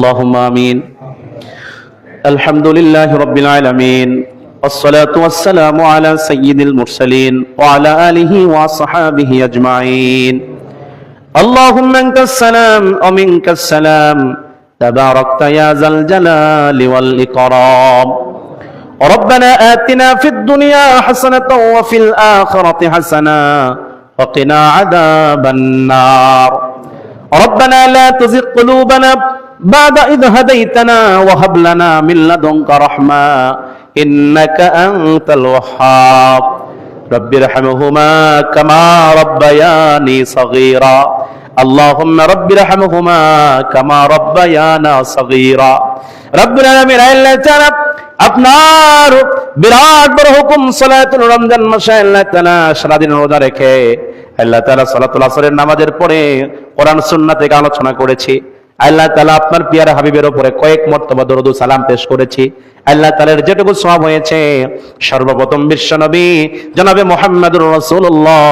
اللهم آمين. الحمد لله رب العالمين، والصلاة والسلام على سيد المرسلين وعلى آله وصحابه أجمعين. اللهم أنت السلام ومنك السلام، تباركت يا ذا الجلال والإكرام. ربنا آتنا في الدنيا حسنة وفي الآخرة حسنة وقنا عذاب النار. ربنا لا تزغ قلوبنا بعد إذ هديتنا وهب لنا من لدنك رحمة إنك أنت الوهاب. رب ارحمهما كما ربياني صغيرا. اللهم رب ارحمهما كما ربيانا صغيرا. رب العالمين আল্লাহ তাআলা আপনার বিরাট বড় হুকুম সালাতুল রমজান মাসে আল্লাহ তাআলা সারা দিন রোজা রেখে আল্লাহ তাআলা সালাতুল আসরের নামাজের পরে কোরআন সুন্নাহ থেকে আলোচনা করেছি। আল্লাহ তাআলা আপনার পিয়ারা হাবিবের উপরে কয়েক মর্তবা দরুদ ও সালাম পেশ করেছি। আল্লাহ তাআলার যেটুকু সওয়াব হয়েছে সর্বপ্রথম বিশ্ব নবী জনাবে মুহাম্মদুর রাসূলুল্লাহ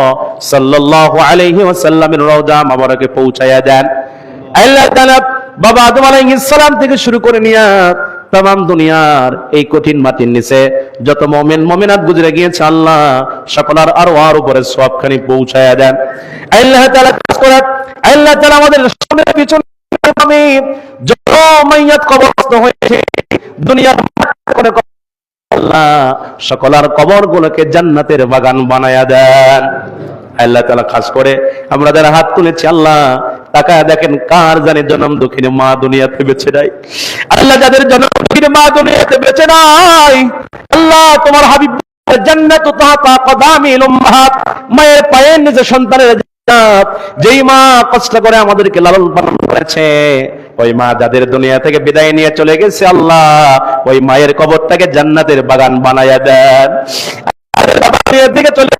সাল্লাল্লাহু আলাইহি ওয়াসাল্লামের রওজা মোবারকে পৌঁছায়া দেন। আল্লাহ তাআলা বাবা আদম আলাইহিস সালাম থেকে শুরু করে নিয়া तमाम দুনিয়ার এই কঠিন মাটির নিচে যত মুমিন মুমিনাত গুজরে গিয়েছে আল্লাহ সকলের আরওয়ার উপরে সওয়াবখানি পৌঁছায়া দেন। আল্লাহ তাআলা আল্লাহ তাআলা আমাদের সামনে পিছনে যত মাইয়াত কবরস্থ হয়েছে দুনিয়ার করে আল্লাহ সকলের কবরগুলোকে জান্নাতের বাগান বানায়া দেন। আল্লাহ তাআলা খাস করে আমরা যারা হাত তুলেছি আল্লাহ তাকায় দেখেন কার জানি জনম দুঃখিনী মা দুনিয়াতে বেঁচে নাই। আল্লাহ যাদের জনম দুঃখিনী মা দুনিয়াতে বেঁচে নাই আল্লাহ তোমার হাবিব জান্নাতু তাহতা কদামিল উম্মাহাত, মায়ের পায়ের নিচে সন্তানের জান্নাত। যেই মা কষ্ট করে আমাদেরকে লালন পালন করেছে ওই মা যাদের দুনিয়া থেকে বিদায় নিয়ে চলে গেছে আল্লাহ ওই মায়ের কবরটাকে জান্নাতের বাগান বানায়া দেন। দুনিয়া থেকে চলে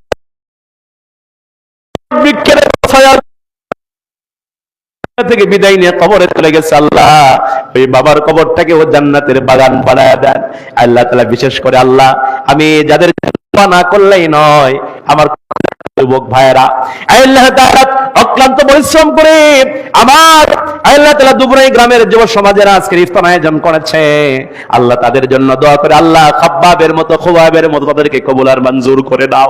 বৃক্ষের ছায়া থেকে বিদায় নিয়ে কবরে চলে গেছে আল্লাহ ওই বাবার কবরটাকে ও জান্নাতের বাগান বানায়া দেন। আল্লাহ তাআলা বিশেষ করে আল্লাহ আমি যাদের না করলেই নয় আমার যুবক ভাইয়েরা আল্লাহ তাআলা অক্লান্ত পরিশ্রম করে আমার আল্লাহ তাআলা দুবরাই গ্রামের যুব সমাজের আজকে ইফতার আয়োজন করেছে আল্লাহ তাদের জন্য দোয়া করে আল্লাহ খাব্বাবের মতো খুবাবের মতো তাদেরকে কবুল আর মঞ্জুর করে দাও।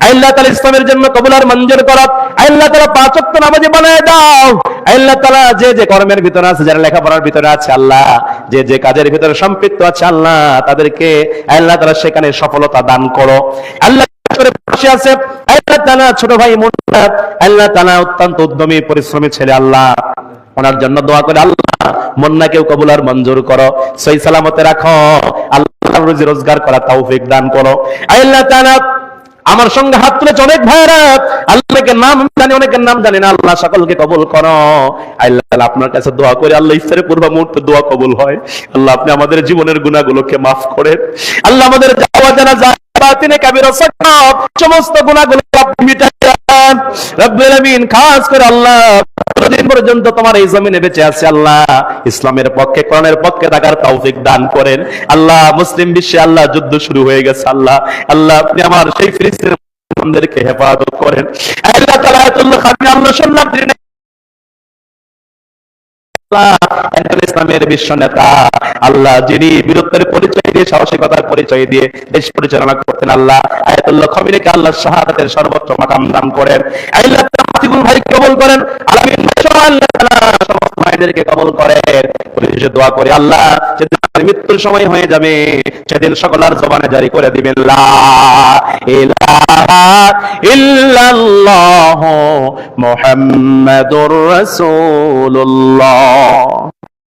আল্লাহ তাআলা ইসলামের জন্য কবুল আর মঞ্জুর করো। আল্লাহ তাআলা পাঁচ ওয়াক্ত নামাজি বানায় দাও। আল্লাহ তাআলা যে যে কর্মের ভিতরে আছে যারা লেখাপড়ার ভিতরে আছে আল্লাহ যে যে কাজের ভিতরে সম্পৃক্ত আছে আল্লাহ তাদেরকে আল্লাহ তাআলা সেখানে সফলতা দান করো। আল্লাহ আছে আল্লাহ তাআলা ছোট ভাই মুন্না আল্লাহ তাআলা অত্যন্ত উদ্যমী পরিশ্রমী ছেলে আল্লাহ ওনার জন্য দোয়া করে আল্লাহ মুন্নাকেও কবুল আর মঞ্জুর করো, সহি সালামতে রাখো, আল্লাহ রুজি রোজগার করার তৌফিক দান করো। আল্লাহ তাআলা আমার সঙ্গে হাত তুলেছে অনেক ভাইরা আল্লাহকে নাম জানি অনেকের নাম জানি না আল্লাহ সকলকে কবুল করো। আল্লাহ তাআলা আপনার কাছে দোয়া করি আল্লাহ ইফতারের পূর্ব মুহূর্তে দোয়া কবুল হয় আল্লাহ আপনি আমাদের জীবনের গুনাহগুলোকে maaf করেন আল্লাহ আমাদের যাওয়া জানা বাতিনে কাবিরা সব সমস্ত গুনাহগুলো আপনি মিটাই দেন রব্বুল আলামিন। খাস করে আল্লাহ যতদিন পর্যন্ত তোমার এই জমিনে বেঁচে আছে আল্লাহ ইসলামের পক্ষে কোরআনের পক্ষে থাকার তৌফিক দান করেন আল্লাহ। মুসলিম বিশ্বে আল্লাহ যুদ্ধ শুরু হয়ে গেছে আল্লাহ আল্লাহ আপনি আমার সেই ফিলিস্তিনের মুসলমানদেরকে হেফাজত করেন আল্লাহ তাআলা। আয়াতুল্লাহ খানি আমরা শুনলাম ইসলামের বিশ্ব নেতা আল্লাহ যিনি বীরত্বের পরিচয় দিয়ে সাহসিকতার পরিচয় দিয়ে দেশ পরিচালনা করতেন আল্লাহ আয়াতুল্লাহ খামিনিকে আল্লাহ শাহাদাতের সর্বোচ্চ মাকাম দান করেন আল্লাহ তাআলা ভাই কবুল করেন আলামিন আল্লাহ তাআলা সমস্ত ভাইদেরকে কবুল করেন। পরিশেষে দোয়া করি আল্লাহ যেদিন মৃত্যুর সময় হয়ে যাবে সেদিন সকলের জবানে জারি করে দিবেন লা ইলাহা ইল্লাল্লাহ মুহাম্মাদুর রাসূলুল্লাহ।